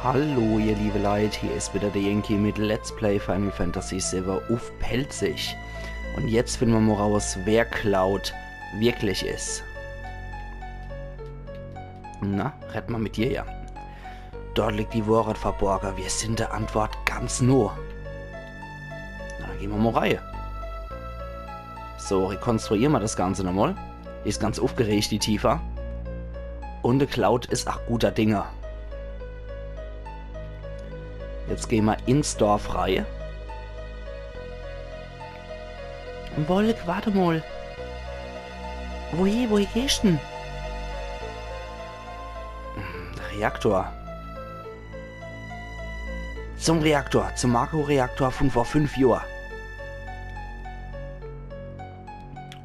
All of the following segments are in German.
Hallo ihr liebe Leute, hier ist wieder der Yankee mit Let's Play Final Fantasy VII auf Pelzig. Und jetzt finden wir mal raus, wer Cloud wirklich ist. Na, red mal mit dir, ja. Dort liegt die Wahrheit verborgen, wir sind der Antwort ganz nah. Na, dann gehen wir mal rein. So, rekonstruieren wir das Ganze nochmal. Die ist ganz aufgeregt, die Tifa. Und der Cloud ist auch guter Dinger. Jetzt gehen wir ins Dorf rein. Wolk, warte mal. Woher gehst du denn? Der Reaktor. Zum Reaktor, zum Makro-Reaktor von vor 5 Jahren.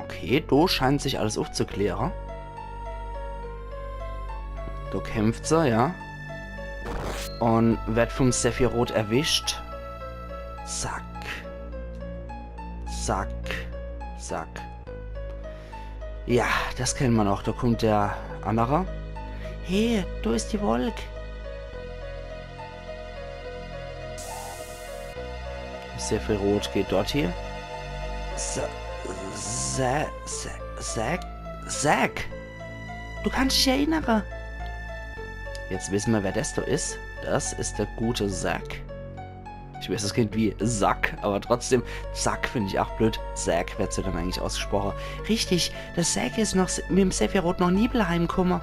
Okay, da scheint sich alles aufzuklären. Da kämpft sie, ja. Und wird vom Sephiroth erwischt. Zack. Zack. Zack. Ja, das kennen wir noch. Da kommt der andere. Hey, da ist die Wolk. Sephiroth geht dort hier. Zack. Du kannst dich erinnern. Jetzt wissen wir, wer das da ist. Das ist der gute Zack. Ich weiß, das klingt wie Sack, aber trotzdem, Zack finde ich auch blöd. Zack wird so dann eigentlich ausgesprochen. Richtig, der Zack ist noch mit dem Sephiroth nach Nibelheim gekommen.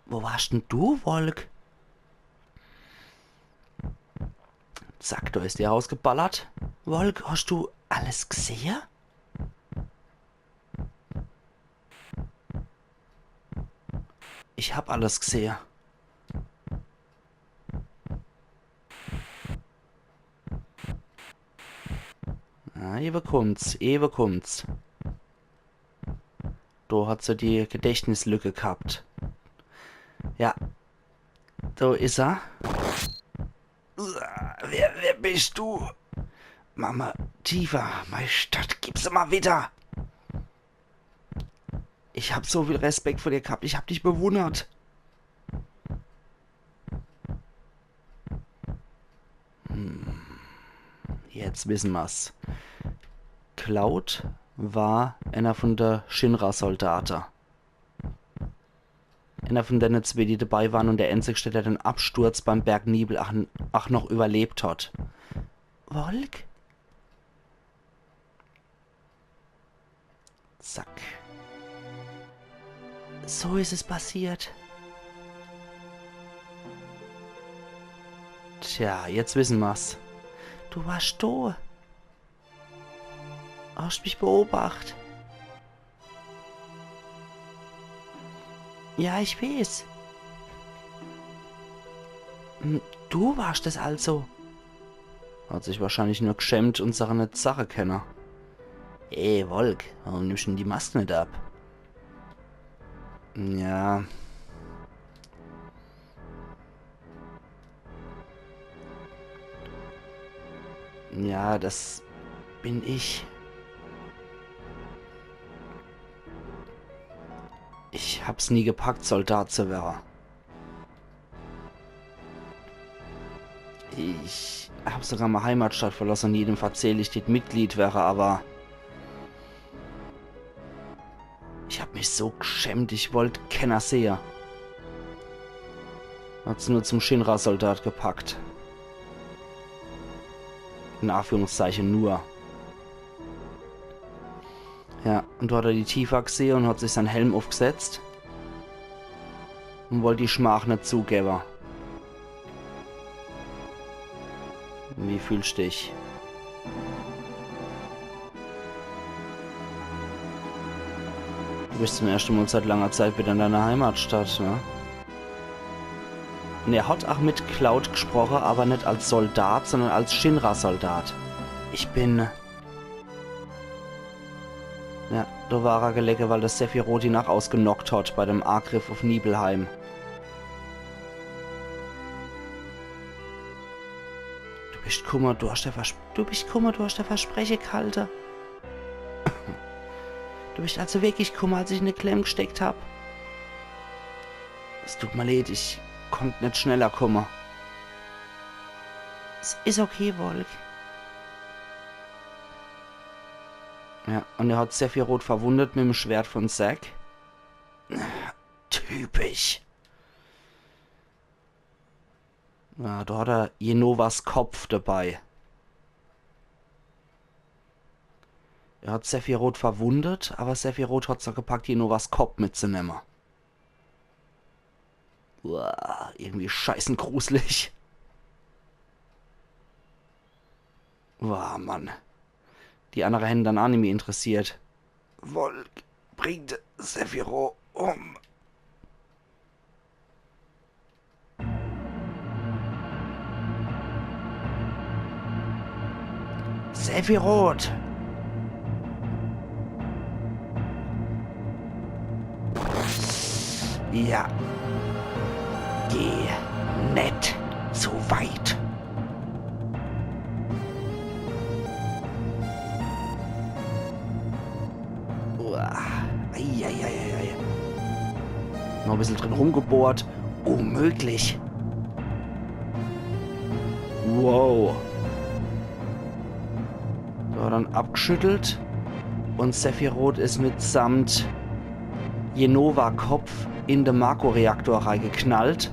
Wo warst denn du, Wolk? Zack, da ist der rausgeballert. Wolk, hast du alles gesehen? Ich hab alles gesehen. Ja, eben kommt's. Da hat sie die Gedächtnislücke gehabt. Ja. Da ist er. Wer bist du? Mama, Tifa, meine Stadt, gib sie mal wieder. Ich hab so viel Respekt vor dir gehabt, ich hab dich bewundert. Jetzt wissen wir's. Cloud war einer von der Shinra-Soldaten. Einer von denen zwei, die dabei waren und der einzigste, der den Absturz beim Berg Nibel auch noch überlebt hat. Wolk? Zack. So ist es passiert. Tja, jetzt wissen wir's. Du warst da. Hast mich beobachtet. Ja, ich weiß. Du warst es also. Hat sich wahrscheinlich nur geschämt und seine Sache kennen. Ey, Wolk, warum nimmst du denn die Maske nicht ab? Ja. Ja, das bin ich. Ich hab's nie gepackt, Soldat zu werden. Ich hab sogar meine Heimatstadt verlassen und jedem erzähle ich, das Mitglied wäre, aber ich hab mich so geschämt, ich wollte keiner sehen. Hat's nur zum Shinra-Soldat gepackt. In Anführungszeichen nur. Ja, und da hat er die Tifa gesehen und hat sich seinen Helm aufgesetzt. Und wollte die Schmach nicht zugeben. Wie fühlst du dich? Du bist zum ersten Mal seit langer Zeit wieder in deiner Heimatstadt, ne? Und er hat auch mit Cloud gesprochen, aber nicht als Soldat, sondern als Shinra-Soldat. Ich bin... Ja, da war er geleckt, weil das Sephiroth ihn auch ausgenockt hat bei dem Angriff auf Nibelheim. Du bist Kummer, du hast der Versprechen gehalten. Du bist also wirklich Kummer, als ich in eine Klemme gesteckt hab. Es tut mir leid, ich konnte nicht schneller kommen. Es ist okay, Volk. Ja, und er hat Sephiroth verwundet mit dem Schwert von Zack. Typisch. Ja, da hat er Jenovas Kopf dabei. Er hat Sephiroth verwundet, aber Sephiroth hat so gepackt, Jenovas Kopf mitzunehmen. Uah, irgendwie scheißen gruselig. Uah, Mann. Die andere Hände dann Anime interessiert. Volk bringt Sephiroth um. Sephiroth! Ja. Geh nicht zu weit. Eieieiei. Noch ein bisschen drin rumgebohrt. Unmöglich. Wow. So, dann abgeschüttelt. Und Sephiroth ist mitsamt Jenova-Kopf in den Mako-Reaktor reingeknallt.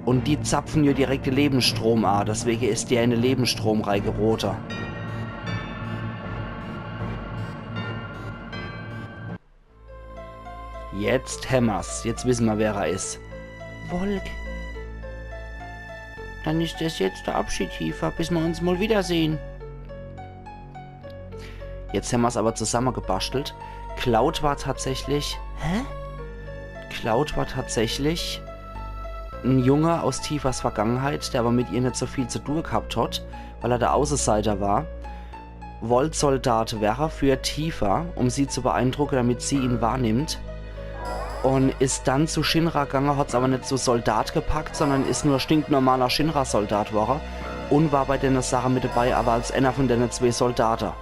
Und die zapfen ja direkte Lebensstrom an. Deswegen ist die eine Lebensstrom reingeroter. Jetzt hämmer's. Jetzt wissen wir, wer er ist. Volk. Dann ist das jetzt der Abschied, Tifa, bis wir uns mal wiedersehen. Jetzt haben wir es aber zusammengebastelt. Cloud war tatsächlich... Hä? Cloud war tatsächlich ein Junge aus Tifas Vergangenheit, der aber mit ihr nicht so viel zu tun gehabt hat, weil er der Außenseiter war. Wollte Soldat wäre für Tifa, um sie zu beeindrucken, damit sie ihn wahrnimmt. Und ist dann zu Shinra gegangen, hat es aber nicht so Soldat gepackt, sondern ist nur stinknormaler Shinra-Soldat geworden und war bei der Sache mit dabei, aber als einer von den 2 Soldaten.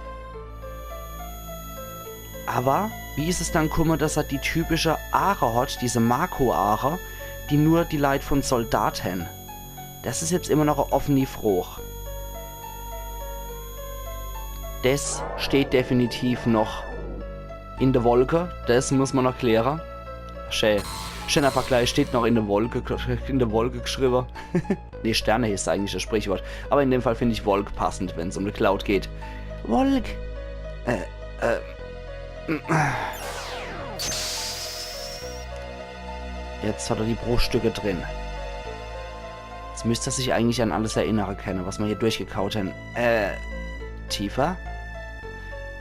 Aber wie ist es dann gekommen, dass er die typische Aare hat, diese Mako-Aare, die nur die Leute von Soldaten? Das ist jetzt immer noch eine offene Frage. Das steht definitiv noch in der Wolke, das muss man noch klären. Schöner Vergleich, steht noch in der Wolke geschrieben. Ne, Sterne ist eigentlich das Sprichwort. Aber in dem Fall finde ich Wolk passend, wenn es um eine Cloud geht. Wolk! Jetzt hat er die Bruchstücke drin. Jetzt müsste er sich eigentlich an alles erinnern können, was wir hier durchgekaut haben. Tifa?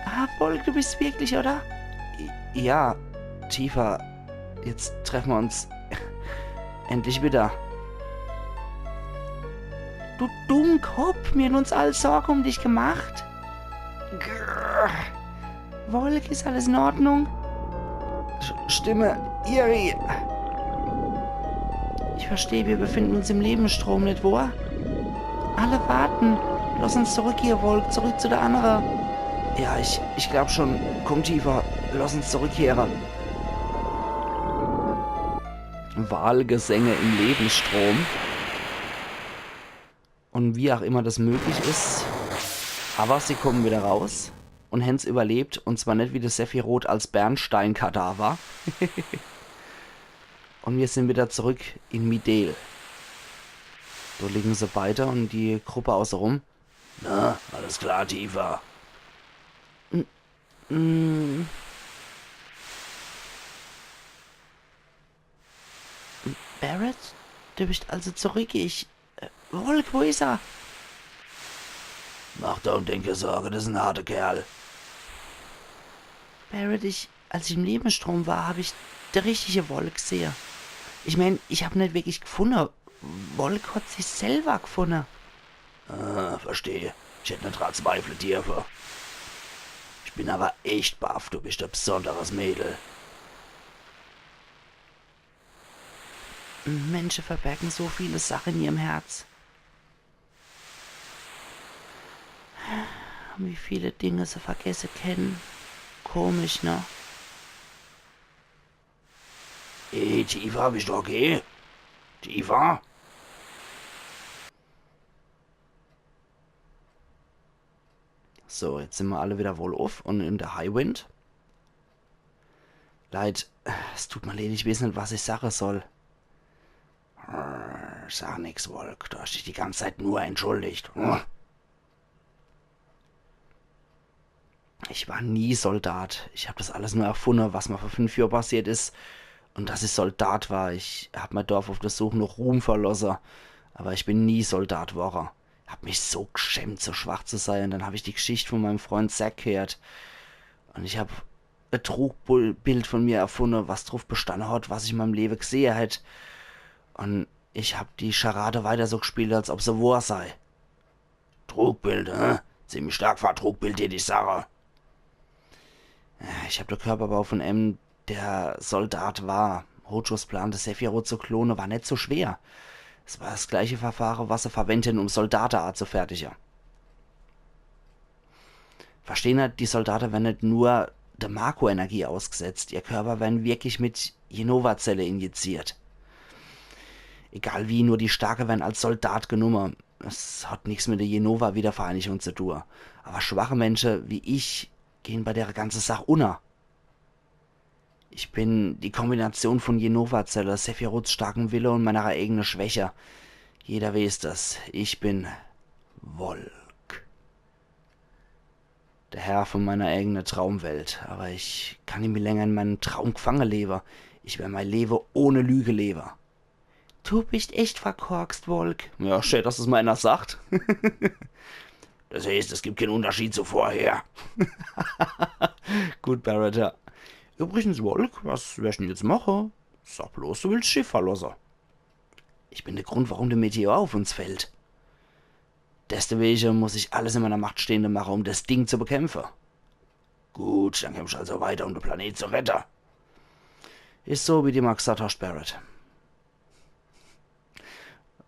Ah, Volk, du bist wirklich, oder? Ja, Tifa. Jetzt treffen wir uns endlich wieder. Du Dummkopf, wir haben uns all Sorgen um dich gemacht. Grrr. Volk, ist alles in Ordnung? Stimme, Iri. Ich verstehe, wir befinden uns im Lebensstrom, nicht wahr? Alle warten. Lass uns zurück hier, Volk, zurück zu der anderen. Ja, ich glaube schon. Komm tiefer. Lass uns zurückkehren. Wahlgesänge im Lebensstrom. Und wie auch immer das möglich ist. Aber sie kommen wieder raus. Und Hens überlebt. Und zwar nicht wie das Sephiroth als Bernsteinkadaver. Und wir sind wieder zurück in Midel. So liegen sie weiter und die Gruppe außenrum. Na, alles klar, Tifa. Barret? Du bist also zurück, Volk, wo ist er? Mach doch und denke Sorge, das ist ein harter Kerl. Barret, als ich im Lebensstrom war, habe ich der richtige Volk gesehen. Ich meine, ich habe nicht wirklich gefunden. Volk hat sich selber gefunden. Ah, verstehe. Ich hätte nicht dran zweifeln dürfen. Ich bin aber echt baff, du bist ein besonderes Mädel. Menschen verbergen so viele Sachen in ihrem Herz. Wie viele Dinge sie vergessen kennen. Komisch, ne? Tifa, bist du okay? Tiefer. So, jetzt sind wir alle wieder wohlauf und in der Highwind. Leid, es tut mir leid, ich weiß nicht, was ich sagen soll. Sag nix, Volk. Du hast dich die ganze Zeit nur entschuldigt. Ich war nie Soldat. Ich habe das alles nur erfunden, was mir vor 5 Jahren passiert ist. Und dass ich Soldat war. Ich habe mein Dorf auf der Suche nach Ruhm verlassen. Aber ich bin nie Soldat geworden. Ich habe mich so geschämt, so schwach zu sein. Und dann habe ich die Geschichte von meinem Freund Zack gehört. Und ich habe ein Trugbild von mir erfunden, was drauf bestanden hat, was ich in meinem Leben gesehen hätte. Und ich habe die Charade weiter so gespielt, als ob sie wahr sei. Trugbild, ziemlich stark war Trugbild, die Sache. Ich habe den Körperbau von M, der Soldat war. Hojos Plan, das Sephiroth zu klonen, war nicht so schwer. Es war das gleiche Verfahren, was sie verwenden, um Soldatenart zu fertigen. Verstehen halt, die Soldaten werden nicht nur der Marco-Energie ausgesetzt. Ihr Körper werden wirklich mit Jenova-Zelle injiziert. Egal wie, nur die Starke werden als Soldat genommen. Es hat nichts mit der Jenova-Wiedervereinigung zu tun. Aber schwache Menschen wie ich gehen bei der ganzen Sache unter. Ich bin die Kombination von Jenova-Zelle, Sephiroths starken Wille und meiner eigenen Schwäche. Jeder weiß das. Ich bin Volk. Der Herr von meiner eigenen Traumwelt. Aber ich kann nicht mehr länger in meinem Traum gefangen leben. Ich werde mein Leben ohne Lüge leben. Du bist echt verkorkst, Volk. Ja, schön, dass es mal einer sagt. Das heißt, es gibt keinen Unterschied zu vorher. Gut, Barrett, ja. Übrigens, Volk, was wirst du denn jetzt machen? Sag bloß, du willst Schiff verlassen. Ich bin der Grund, warum der Meteor auf uns fällt. Deswegen muss ich alles in meiner Macht Stehende machen, um das Ding zu bekämpfen. Gut, dann kämpfst du also weiter, um den Planet zu retten. Ist so, wie die mal gesagt hast, Barrett.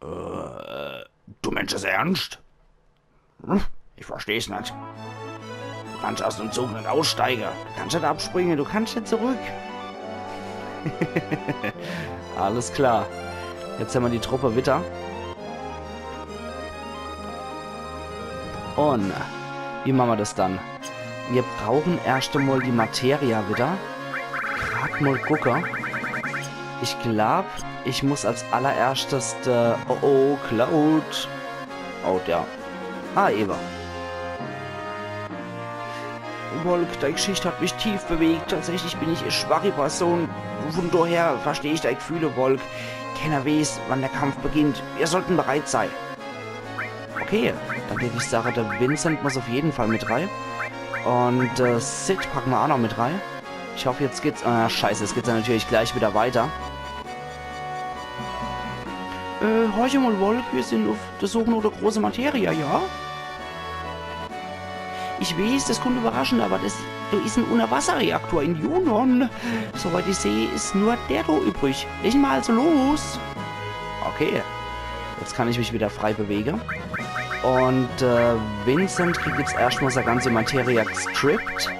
Du Mensch, ist ernst? Ich versteh's nicht. Du kannst aus dem Zug nicht aussteigen. Du kannst nicht abspringen, du kannst nicht zurück. Alles klar. Jetzt haben wir die Truppe wieder. Und wie machen wir das dann? Wir brauchen erst einmal die Materia wieder. Gerade mal gucken. Ich glaube, ich muss als allererstes... Oh, Cloud. Oh, der. Eva. Volk, deine Geschichte hat mich tief bewegt. Tatsächlich bin ich eine schwache Person. Von daher verstehe ich deine Gefühle, Volk. Keiner weiß, wann der Kampf beginnt. Wir sollten bereit sein. Okay, dann würde ich sagen, der Vincent muss auf jeden Fall mit rein. Und Sid packen wir auch noch mit rein. Ich hoffe, jetzt geht's... scheiße, jetzt geht's dann natürlich gleich wieder weiter. Horche mal, Volk, wir sind auf der Suche nach der großen Materie, ja? Ich weiß, das kommt überraschend, aber da ist ein Unterwasserreaktor in Junon. Soweit ich sehe, ist nur der da übrig. Legen wir also los. Okay, jetzt kann ich mich wieder frei bewegen. Und Vincent kriegt jetzt erstmal seine ganze Materie gestrippt.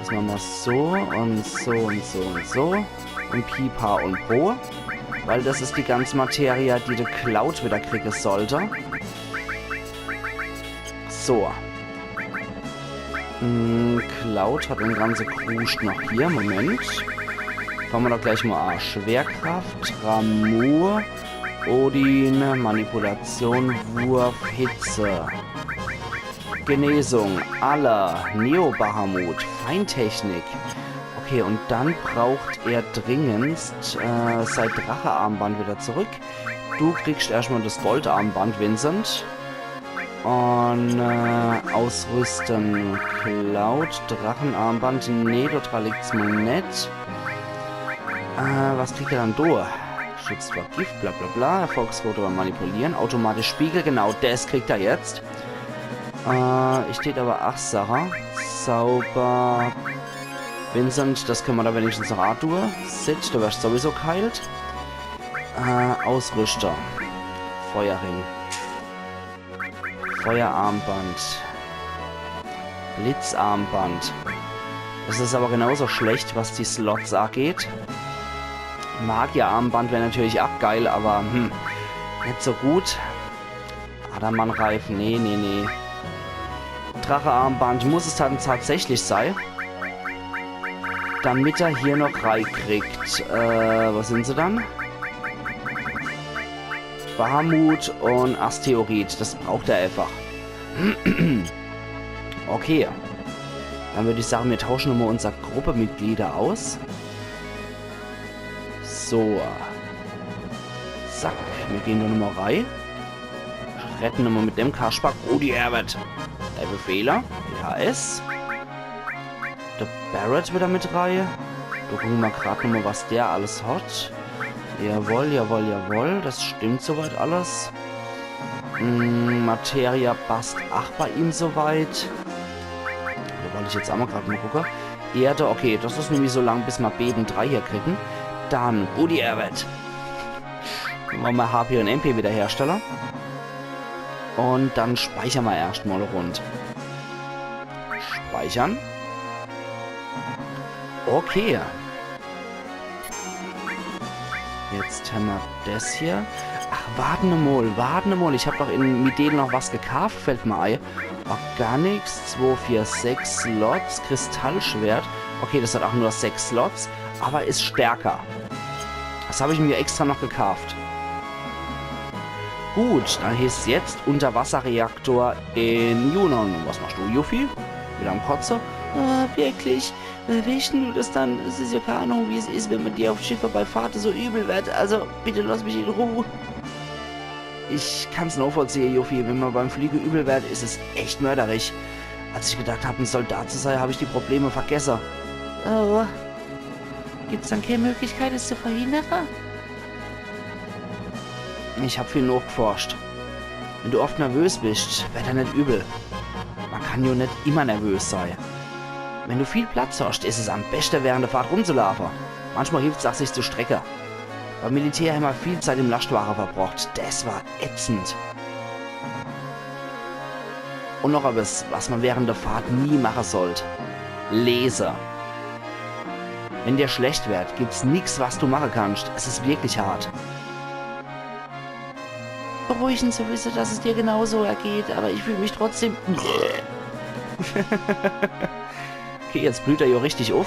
Das machen wir so und so und so und so. Und Pipa und Po. Weil das ist die ganze Materie, die der Cloud wieder kriegen sollte. So. Cloud hat eine ganze Kruscht noch hier. Moment. Fangen wir doch gleich mal an. Schwerkraft, Ramur, Odin, Manipulation, Wurf, Hitze. Genesung, aller, Neo-Bahamut, Feintechnik. Okay, und dann braucht er dringendst sein Drache-Armband wieder zurück. Du kriegst erstmal das Goldarmband, Vincent. Und ausrüsten. Cloud, Drachenarmband. Nee, dort liegt's mal nicht. Was kriegt er dann durch? Schützt vor Gift, bla bla bla. Erfolgsquote beim Manipulieren. Automatisch Spiegel, genau, das kriegt er jetzt. Ich steht aber 8 Sachen. Sauber. Vincent, das können wir da wenigstens noch A tun. Sid, du wirst sowieso geheilt. Ausrüster. Feuerring. Feuerarmband. Blitzarmband. Das ist aber genauso schlecht, was die Slots angeht. Magierarmband wäre natürlich auch geil, aber nicht so gut. Adamanreifen, nee. Drachearmband muss es dann tatsächlich sein. Damit er hier noch reinkriegt. Was sind sie dann? Bahamut und Asteroid. Das braucht er einfach. Okay. Dann würde ich sagen, wir tauschen nochmal unsere Gruppemitglieder aus. So. Zack. Wir gehen nur nochmal rein. Retten nochmal mit dem Kasper. Rudi Herbert. Der Befehler. DHS. Der Barrett wieder mit rein. Da gucken wir gerade nochmal, was der alles hat. Jawohl. Das stimmt soweit alles. Materia passt auch bei ihm soweit. Da wollte ich jetzt auch mal gerade mal gucken. Erde, okay, das ist nämlich so lang, bis wir Beben 3 hier kriegen. Dann Rudi Herbert. Dann machen wir HP und MP Wiederhersteller. Und dann speichern wir erstmal rund. Speichern. Okay. Jetzt haben wir das hier. Ach, warten wir mal. Ich habe doch mit denen noch was gekauft, fällt mir ein. Organics, 2, 4, 6 Slots, Kristallschwert. Okay, das hat auch nur 6 Slots, aber ist stärker. Das habe ich mir extra noch gekauft. Gut, dann hieß es jetzt Unterwasserreaktor in Junon. Was machst du, Yuffie? Wieder am Kotze? Wirklich? Weißt du das dann? Es ist ja keine Ahnung, wie es ist, wenn man dir auf Schiffe bei Fahrt so übel wird. Also, bitte lass mich in Ruhe. Ich kann es nachvollziehen, Yuffie. Wenn man beim Fliegen übel wird, ist es echt mörderisch. Als ich gedacht habe, ein Soldat zu sein, habe ich die Probleme vergessen. Oh. Gibt es dann keine Möglichkeit, es zu verhindern? Ich habe viel nachgeforscht. Wenn du oft nervös bist, wird er nicht übel. Man kann ja nicht immer nervös sein. Wenn du viel Platz hast, ist es am besten, während der Fahrt rumzulaufen. Manchmal hilft es auch, sich zu strecken. Beim Militär haben wir viel Zeit im Lastwagen verbracht. Das war ätzend. Und noch etwas, was man während der Fahrt nie machen sollte. Lesen. Wenn dir schlecht wird, gibt's nichts, was du machen kannst. Es ist wirklich hart. Beruhigend zu wissen, dass es dir genauso ergeht, aber ich fühle mich trotzdem... Okay, jetzt blüht er ja richtig auf.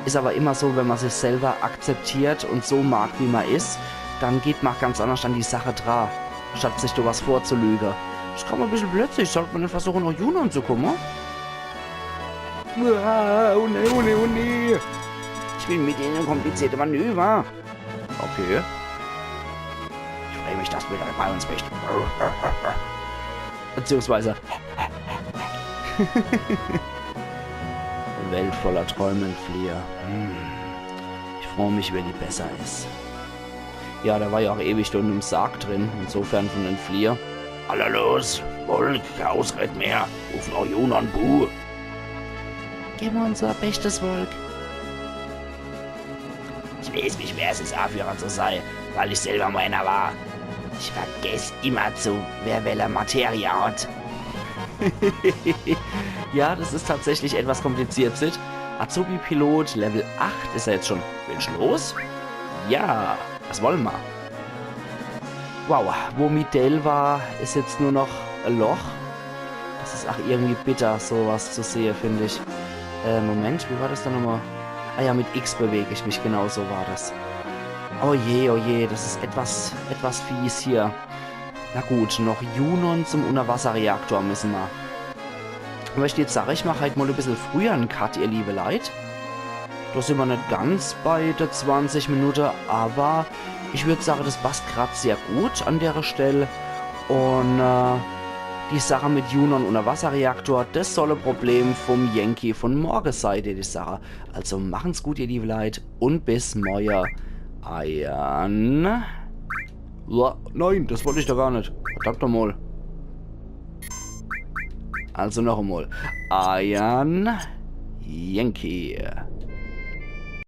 Ist aber immer so, wenn man sich selber akzeptiert und so mag, wie man ist, dann geht man ganz anders an die Sache dran, statt sich da was vorzulügen. Das kann man ein bisschen plötzlich, sollte man nicht versuchen, nach Junon zu kommen. Oh nee. Ich will mit ihnen komplizierte Manöver. Okay. Ich freue mich, dass du wieder bei uns bist. Beziehungsweise... Welt voller Träume und Flieher. Ich freue mich, wenn die besser ist. Ja, da war ja auch ewig unten im Sarg drin. Insofern von den Flieher. Alle los! Volk, kein Ausred mehr! Ruf noch Junon Bu! Gib mir unser bestes Volk. Ich weiß nicht, wer es ist, Anführer zu sein, weil ich selber meiner war. Ich vergesse immer wer welche Materie hat. Ja, das ist tatsächlich etwas kompliziert. Azubi-Pilot, Level 8 ist er jetzt schon. Willst du los? Ja, das wollen wir. Wow, wo Midel war, ist jetzt nur noch ein Loch. Das ist auch irgendwie bitter, sowas zu sehen, finde ich. Moment, wie war das dann nochmal? Ah ja, mit X bewege ich mich, genau so war das. Oh je, das ist etwas fies hier. Na gut, noch Junon zum Unterwasserreaktor müssen wir. Aber ich jetzt sage, ich mache halt mal ein bisschen früher einen Cut, ihr liebe Leid. Da sind wir nicht ganz bei der 20 Minuten, aber ich würde sagen, das passt gerade sehr gut an der Stelle. Und die Sache mit Junon Unterwasserreaktor, das soll ein Problem vom Yankee von morgen sein, die Sache. Also machen's gut, ihr liebe Leid, und bis morgen. Eiern. Nein, das wollte ich doch gar nicht. Verdammt nochmal. Also noch einmal. Eiern Yankee.